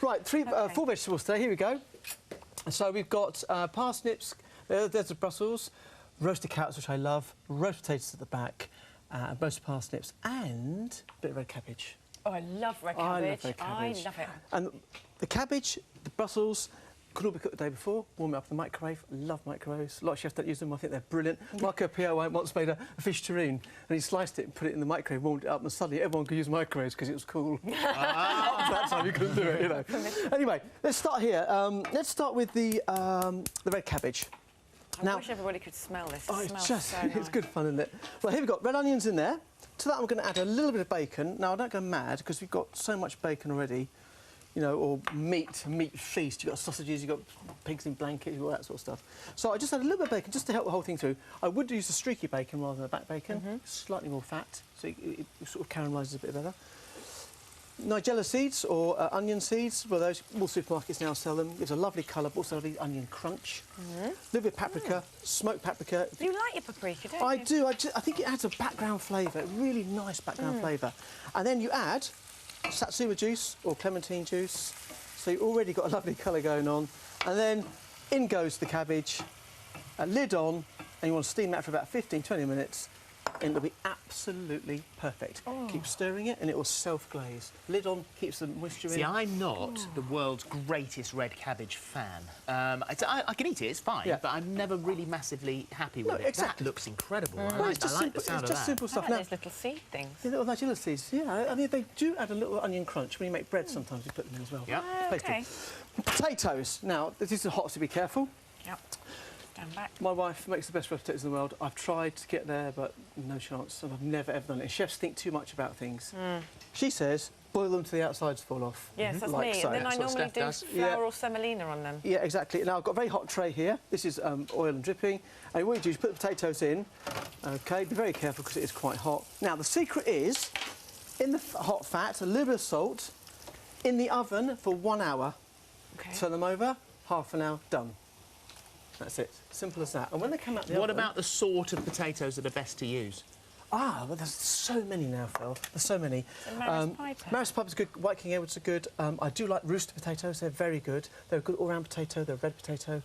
Right, four vegetables today. Here we go. So we've got parsnips, there's the Brussels, roasted carrots, which I love, roast potatoes at the back, roasted parsnips, and a bit of red cabbage. Oh, I love red cabbage. I love red cabbage. I love it. And the cabbage, the Brussels, could all be cooked the day before, warm it up in the microwave. I love microwaves. A lot of chefs don't use them. I think they're brilliant. Marco Pio once made a fish tureen, and he sliced it and put it in the microwave, warmed it up, and suddenly everyone could use microwaves because it was cool. That time you couldn't do it, you know. Anyway, let's start here. Let's start with the red cabbage. I wish everybody could smell this. Oh, It smells it's so nice. it's good fun, isn't it? Well, here we've got red onions in there. To that, I'm going to add a little bit of bacon. Now, I don't go mad because we've got so much bacon already. You know, or meat feast. You've got sausages, you've got pigs in blankets, all that sort of stuff. So I just add a little bit of bacon just to help the whole thing through. I would use the streaky bacon rather than the back bacon. Slightly more fat, so it sort of caramelizes a bit better. Nigella seeds or onion seeds, well, those all supermarkets now sell them. Gives a lovely colour, but also a lovely onion crunch. A little bit of paprika, smoked paprika. You like your paprika, don't you? I do. I think it adds a background flavour, a really nice background flavour. And then you add satsuma juice or clementine juice, so you've already got a lovely colour going on. And then in goes the cabbage, a lid on, and you want to steam that for about 15-20 minutes, and it'll be absolutely perfect. Keep stirring it and it will self-glaze. Lid on, keeps the moisture in. See, I'm not the world's greatest red cabbage fan. I can eat it, it's fine, but I'm never really massively happy with it. Exactly. That looks incredible. Well, I like the sound it's of just that. simple stuff. I Now, like those little seed things. the little nigella seeds, yeah. I mean, they do add a little onion crunch. When you make bread, sometimes you put them in as well. Yep. Okay. Potatoes. Now, this is hot, so be careful. Yep. Stand back. My wife makes the best roast potatoes in the world. I've tried to get there, but no chance. And I've never, ever done it. And chefs think too much about things. She says, boil them till the outsides fall off. Yes, that's like me. So. And then I That's what normally Steph do does. flour or semolina on them. Yeah, exactly. Now, I've got a very hot tray here. This is oil and dripping. And what you do is put the potatoes in. OK, be very careful because it is quite hot. Now, the secret is, in the hot fat, a little bit of salt, in the oven for 1 hour. Okay. Turn them over, half an hour, done. That's it. Simple as that. And when they come out the oven... What about the sort of potatoes that are best to use? Ah, well, there's so many now, Phil. There's so many. So Maris Piper. Maris Piper's good. White King Edward's are good. I do like rooster potatoes. They're very good. They're a good all-round potato. They're a red potato.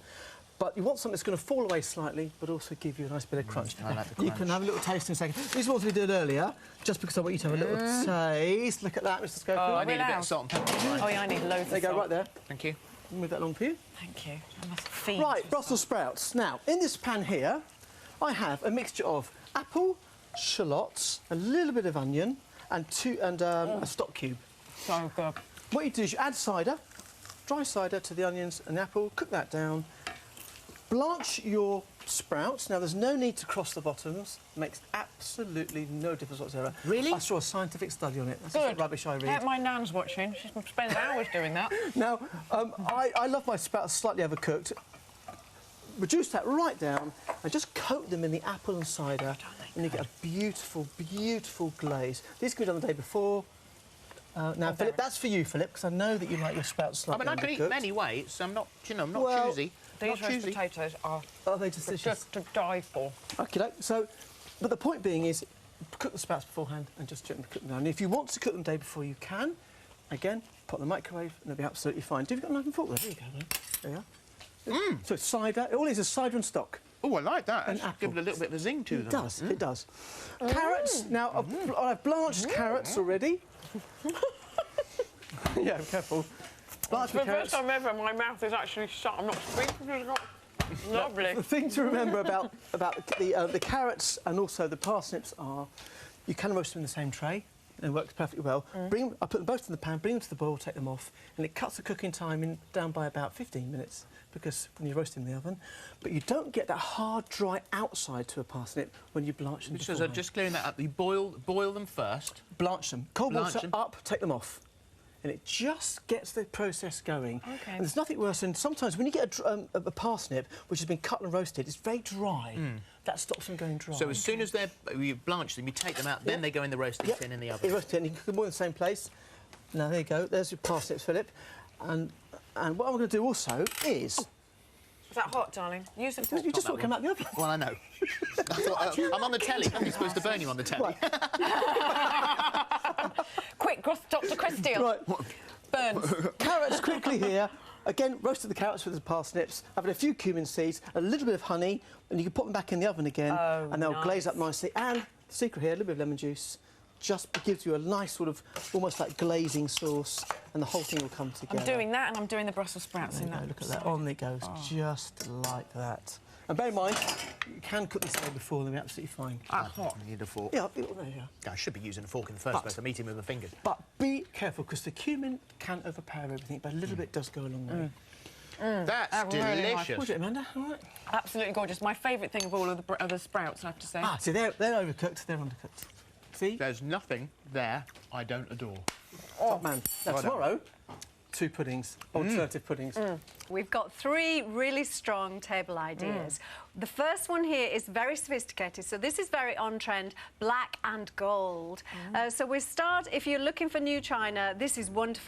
But you want something that's going to fall away slightly, but also give you a nice bit of crunch. I like the You crunch. can have a little taste in a second. These ones we did earlier, just because I want you to have a little taste. Look at that, Mr. Schofield. Oh, I need a bit allowed? of salt and pepper. Oh, yeah, I need loads There of you go, salt. right there. Thank you. Move that along for you. Thank you. I must feed. Right, Brussels sprouts. Now, in this pan here, I have a mixture of apple, shallots, a little bit of onion, and a stock cube. So good. What you do is you add cider, dry cider to the onions and apple, cook that down, blanch your sprouts. Now, there's no need to cross the bottoms. Makes absolutely no difference whatsoever. Really? I saw a scientific study on it. That's just Good. rubbish I read. Yeah, my nan's watching. She spends hours doing that. Now, I love my sprouts slightly overcooked. Reduce that right down and just coat them in the apple and cider, and you get a beautiful, beautiful glaze. These can be done the day before. Now, Philip, that's for you, Philip, because I know that you like your sprouts I slightly mean, I can eat undercooked. many ways. I'm not, you know, I'm not Well, choosy. These Not roast choosy. potatoes are Are they delicious? just to die for. Okay, so, but the point being is, cook the sprouts beforehand and just gently cook them down. And if you want to cook them the day before, you can. Again, put in the microwave and they'll be absolutely fine. Do you have got a knife and fork there? There you go, then. There you are. So it's cider. All it is cider and stock. Oh, I like that. An That's apple. give it a little bit of a zing to them. It does, it does. Carrots. Now, I've blanched carrots already. Yeah, careful. Blanched For the carrots. first time ever, my mouth is actually shut. I'm not speaking. Lovely. The thing to remember about the carrots and also the parsnips are, you can roast them in the same tray. And it works perfectly well. I put them both in the pan, bring them to the boil, take them off, and it cuts the cooking time down by about 15 minutes because when you roast in the oven. But you don't get that hard, dry outside to a parsnip when you blanch them. So just clearing that up, you boil them first. Blanch them. Cold Blanch water them. up, take them off. And it just gets the process going. Okay. And there's nothing worse than sometimes when you get a parsnip which has been cut and roasted, it's very dry. That stops them going dry. So as soon as you blanch them, you take them out, then they go in the roasting tin in the oven. You roast it and you cook them all in the same place. Now, there you go. There's your parsnips, Philip. And what I'm going to do also is... Is that hot, darling? Use the fork. You just want to come out the oven. Well, I know. I'm on the telly. I'm supposed to burn you on the telly. Right. Quick, Dr. Christie. Right. burnt. Carrots quickly here. Again, roasted the carrots with the parsnips, having a few cumin seeds, a little bit of honey, and you can put them back in the oven again, and they'll glaze up nicely. And the secret here, a little bit of lemon juice, just gives you a nice sort of almost like glazing sauce, and the whole thing will come together. I'm doing that, and I'm doing the Brussels sprouts in that. Look at that. On it goes, just like that. And bear in mind, you can cook this way before, they'll be absolutely fine. That's hot. I need a fork. Yeah, there you go. I should be using a fork in the first place. I'm eating with my fingers. But be careful, because the cumin can overpower everything, but a little bit does go a long way. That's really delicious. nice. What's it, Amanda? All right. Absolutely gorgeous. My favourite thing of all of the sprouts, I have to say. Ah, see, they're overcooked, they're undercooked. See? There's nothing there I don't adore. Top man. Now, tomorrow, 2 puddings, alternative puddings. We've got 3 really strong table ideas. The first one here is very sophisticated, so this is very on-trend, black and gold. So we start, if you're looking for new china, this is wonderful.